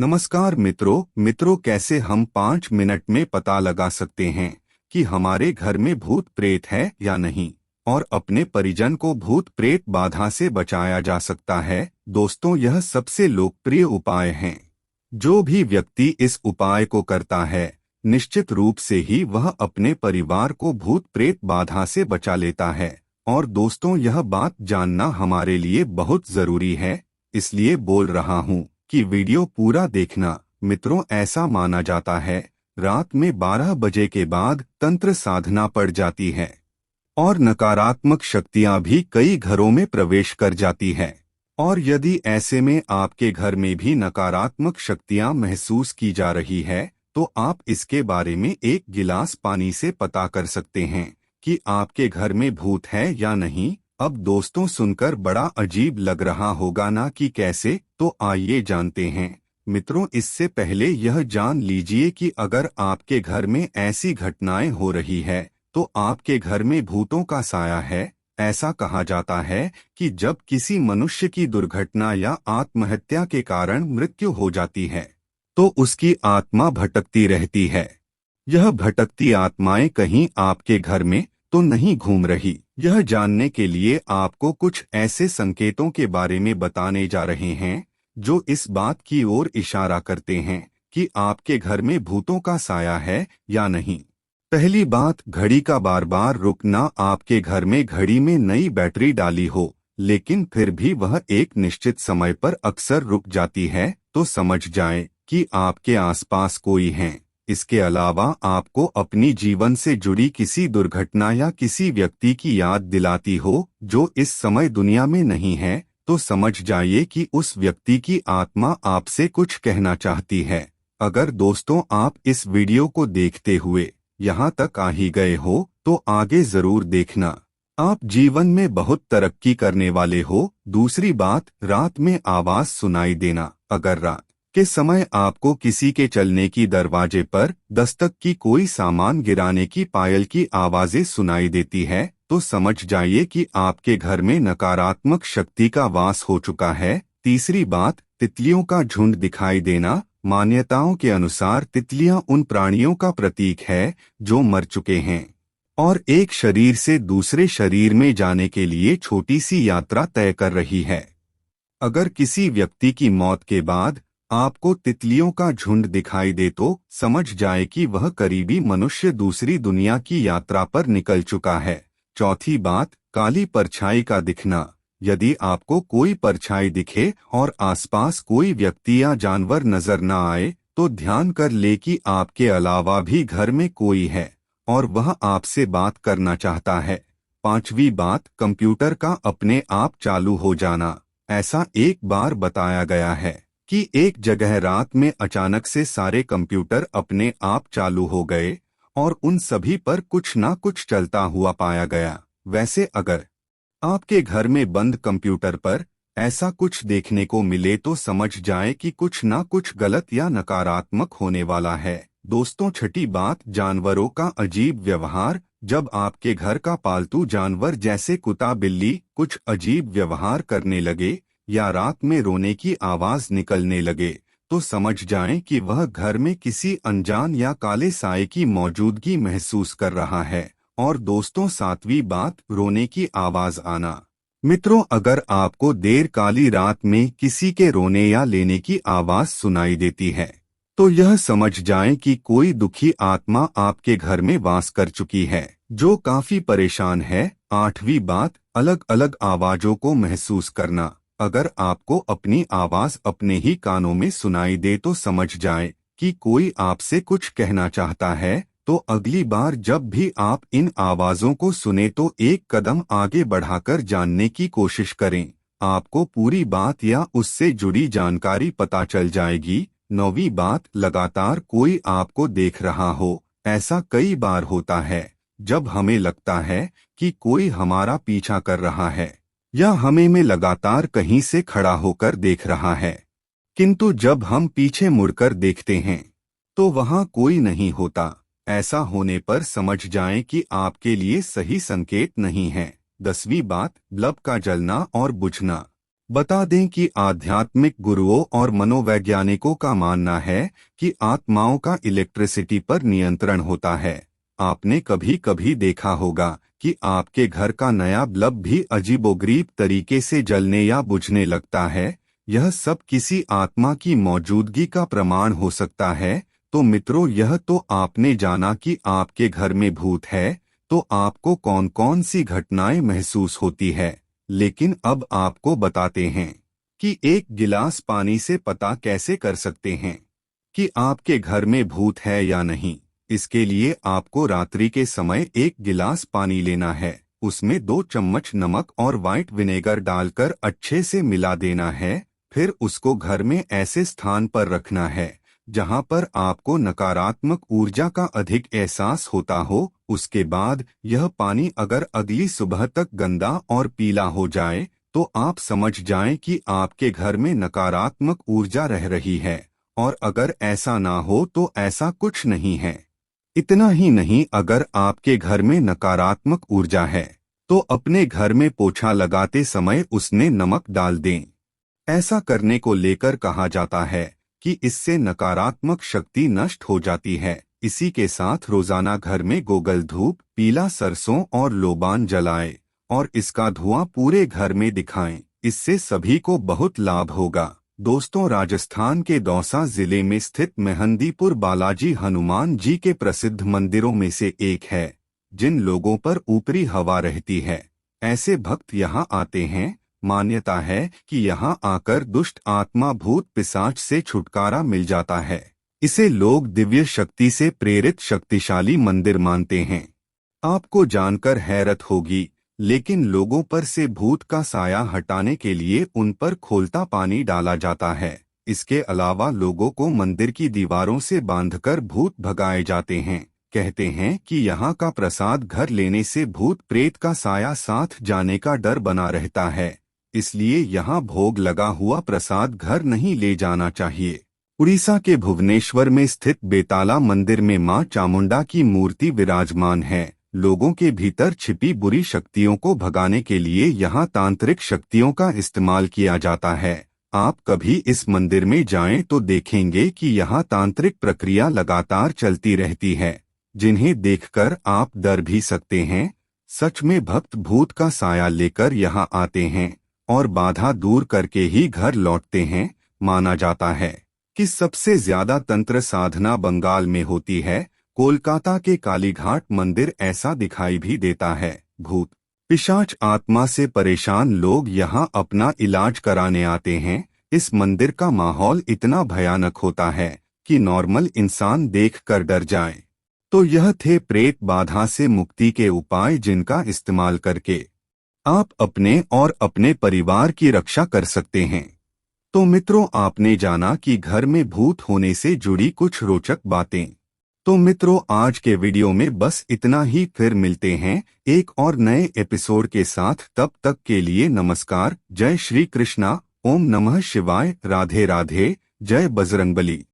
नमस्कार मित्रों कैसे हम 5 मिनट में पता लगा सकते हैं कि हमारे घर में भूत प्रेत है या नहीं और अपने परिजन को भूत प्रेत बाधा से बचाया जा सकता है। दोस्तों, यह सबसे लोकप्रिय उपाय हैं। जो भी व्यक्ति इस उपाय को करता है निश्चित रूप से ही वह अपने परिवार को भूत प्रेत बाधा से बचा लेता है। और दोस्तों, यह बात जानना हमारे लिए बहुत जरूरी है, इसलिए बोल रहा हूँ कि वीडियो पूरा देखना। मित्रों, ऐसा माना जाता है रात में 12 बजे के बाद तंत्र साधना पड़ जाती है और नकारात्मक शक्तियां भी कई घरों में प्रवेश कर जाती है। और यदि ऐसे में आपके घर में भी नकारात्मक शक्तियां महसूस की जा रही है तो आप इसके बारे में एक गिलास पानी से पता कर सकते हैं कि आपके घर में भूत है या नहीं। अब दोस्तों, सुनकर बड़ा अजीब लग रहा होगा ना कि कैसे, तो आइए जानते हैं। मित्रों, इससे पहले यह जान लीजिए कि अगर आपके घर में ऐसी घटनाएं हो रही है तो आपके घर में भूतों का साया है। ऐसा कहा जाता है कि जब किसी मनुष्य की दुर्घटना या आत्महत्या के कारण मृत्यु हो जाती है तो उसकी आत्मा भटकती रहती है। यह भटकती आत्माएं कहीं आपके घर में तो नहीं घूम रही। यह जानने के लिए आपको कुछ ऐसे संकेतों के बारे में बताने जा रहे हैं जो इस बात की ओर इशारा करते हैं कि आपके घर में भूतों का साया है या नहीं। पहली बात, घड़ी का बार बार रुकना। आपके घर में घड़ी में नई बैटरी डाली हो लेकिन फिर भी वह एक निश्चित समय पर अक्सर रुक जाती है तो समझ जाएं कि आपके आसपास कोई है। इसके अलावा आपको अपनी जीवन से जुड़ी किसी दुर्घटना या किसी व्यक्ति की याद दिलाती हो जो इस समय दुनिया में नहीं है तो समझ जाइए कि उस व्यक्ति की आत्मा आपसे कुछ कहना चाहती है। अगर दोस्तों आप इस वीडियो को देखते हुए यहाँ तक आ ही गए हो तो आगे जरूर देखना। आप जीवन में बहुत तरक्की करने वाले हो। दूसरी बात, रात में आवाज सुनाई देना। अगर रात के समय आपको किसी के चलने की, दरवाजे पर दस्तक की, कोई सामान गिराने की, पायल की आवाजें सुनाई देती है तो समझ जाइए कि आपके घर में नकारात्मक शक्ति का वास हो चुका है। तीसरी बात, तितलियों का झुंड दिखाई देना। मान्यताओं के अनुसार तितलियां उन प्राणियों का प्रतीक है जो मर चुके हैं और एक शरीर से दूसरे शरीर में जाने के लिए छोटी सी यात्रा तय कर रही है। अगर किसी व्यक्ति की मौत के बाद आपको तितलियों का झुंड दिखाई दे तो समझ जाए कि वह करीबी मनुष्य दूसरी दुनिया की यात्रा पर निकल चुका है। चौथी बात, काली परछाई का दिखना। यदि आपको कोई परछाई दिखे और आसपास कोई व्यक्ति या जानवर नजर न आए तो ध्यान कर ले कि आपके अलावा भी घर में कोई है और वह आपसे बात करना चाहता है। पांचवी बात, कंप्यूटर का अपने आप चालू हो जाना। ऐसा एक बार बताया गया है कि एक जगह रात में अचानक से सारे कंप्यूटर अपने आप चालू हो गए और उन सभी पर कुछ ना कुछ चलता हुआ पाया गया। वैसे अगर आपके घर में बंद कंप्यूटर पर ऐसा कुछ देखने को मिले तो समझ जाएं कि कुछ ना कुछ गलत या नकारात्मक होने वाला है। दोस्तों, छठी बात, जानवरों का अजीब व्यवहार। जब आपके घर का पालतू जानवर जैसे कुत्ता, बिल्ली कुछ अजीब व्यवहार करने लगे या रात में रोने की आवाज निकलने लगे तो समझ जाएं कि वह घर में किसी अनजान या काले साए की मौजूदगी महसूस कर रहा है। और दोस्तों, सातवीं बात, रोने की आवाज आना। मित्रों, अगर आपको देर काली रात में किसी के रोने या लेने की आवाज सुनाई देती है तो यह समझ जाएं कि कोई दुखी आत्मा आपके घर में वास कर चुकी है जो काफी परेशान है। आठवीं बात, अलग अलग आवाजों को महसूस करना। अगर आपको अपनी आवाज अपने ही कानों में सुनाई दे तो समझ जाएं कि कोई आपसे कुछ कहना चाहता है। तो अगली बार जब भी आप इन आवाजों को सुने तो एक कदम आगे बढ़ाकर जानने की कोशिश करें। आपको पूरी बात या उससे जुड़ी जानकारी पता चल जाएगी। नौवीं बात, लगातार कोई आपको देख रहा हो। ऐसा कई बार होता है जब हमें लगता है कि कोई हमारा पीछा कर रहा है या हमें में लगातार कहीं से खड़ा होकर देख रहा है, किंतु जब हम पीछे मुड़कर देखते हैं तो वहां कोई नहीं होता। ऐसा होने पर समझ जाएं कि आपके लिए सही संकेत नहीं है। 10वीं बात, बल्ब का जलना और बुझना। बता दें कि आध्यात्मिक गुरुओं और मनोवैज्ञानिकों का मानना है कि आत्माओं का इलेक्ट्रिसिटी पर नियंत्रण होता है। आपने कभी कभी देखा होगा कि आपके घर का नया बल्ब भी अजीबोगरीब तरीके से जलने या बुझने लगता है। यह सब किसी आत्मा की मौजूदगी का प्रमाण हो सकता है। तो मित्रों, यह तो आपने जाना कि आपके घर में भूत है, तो आपको कौन कौन सी घटनाएं महसूस होती है। लेकिन अब आपको बताते हैं कि एक गिलास पानी से पता कैसे कर सकते हैं कि आपके घर में भूत है या नहीं। इसके लिए आपको रात्रि के समय एक गिलास पानी लेना है, उसमें 2 चम्मच नमक और व्हाइट विनेगर डालकर अच्छे से मिला देना है। फिर उसको घर में ऐसे स्थान पर रखना है जहां पर आपको नकारात्मक ऊर्जा का अधिक एहसास होता हो। उसके बाद यह पानी अगर अगली सुबह तक गंदा और पीला हो जाए तो आप समझ जाएं कि आपके घर में नकारात्मक ऊर्जा रह रही है, और अगर ऐसा ना हो तो ऐसा कुछ नहीं है। इतना ही नहीं, अगर आपके घर में नकारात्मक ऊर्जा है तो अपने घर में पोछा लगाते समय उसमें नमक डाल दें। ऐसा करने को लेकर कहा जाता है कि इससे नकारात्मक शक्ति नष्ट हो जाती है। इसी के साथ रोजाना घर में गोगल धूप, पीला सरसों और लोबान जलाएं और इसका धुआं पूरे घर में दिखाएं। इससे सभी को बहुत लाभ होगा। दोस्तों, राजस्थान के दौसा जिले में स्थित मेहंदीपुर बालाजी हनुमान जी के प्रसिद्ध मंदिरों में से एक है। जिन लोगों पर ऊपरी हवा रहती है, ऐसे भक्त यहाँ आते हैं। मान्यता है कि यहाँ आकर दुष्ट आत्मा भूत पिशाच से छुटकारा मिल जाता है। इसे लोग दिव्य शक्ति से प्रेरित शक्तिशाली मंदिर मानते हैं। आपको जानकर हैरत होगी, लेकिन लोगों पर से भूत का साया हटाने के लिए उन पर खोलता पानी डाला जाता है। इसके अलावा लोगों को मंदिर की दीवारों से बांधकर भूत भगाए जाते हैं। कहते हैं कि यहाँ का प्रसाद घर लेने से भूत प्रेत का साया साथ जाने का डर बना रहता है, इसलिए यहाँ भोग लगा हुआ प्रसाद घर नहीं ले जाना चाहिए। उड़ीसा के भुवनेश्वर में स्थित बेताला मंदिर में मां चामुंडा की मूर्ति विराजमान है। लोगों के भीतर छिपी बुरी शक्तियों को भगाने के लिए यहाँ तांत्रिक शक्तियों का इस्तेमाल किया जाता है। आप कभी इस मंदिर में जाएं तो देखेंगे कि यहाँ तांत्रिक प्रक्रिया लगातार चलती रहती है, जिन्हें देखकर आप डर भी सकते हैं। सच में भक्त भूत का साया लेकर यहाँ आते हैं और बाधा दूर करके ही घर लौटते हैं। माना जाता है कि सबसे ज्यादा तंत्र साधना बंगाल में होती है। कोलकाता के कालीघाट मंदिर ऐसा दिखाई भी देता है। भूत पिशाच आत्मा से परेशान लोग यहाँ अपना इलाज कराने आते हैं। इस मंदिर का माहौल इतना भयानक होता है कि नॉर्मल इंसान देखकर डर जाए। तो यह थे प्रेत बाधा से मुक्ति के उपाय, जिनका इस्तेमाल करके आप अपने और अपने परिवार की रक्षा कर सकते हैं। तो मित्रों, आपने जाना कि घर में भूत होने से जुड़ी कुछ रोचक बातें। तो मित्रों, आज के वीडियो में बस इतना ही। फिर मिलते हैं एक और नए एपिसोड के साथ। तब तक के लिए नमस्कार। जय श्री कृष्णा। ओम नमः शिवाय। राधे राधे। जय बजरंगबली।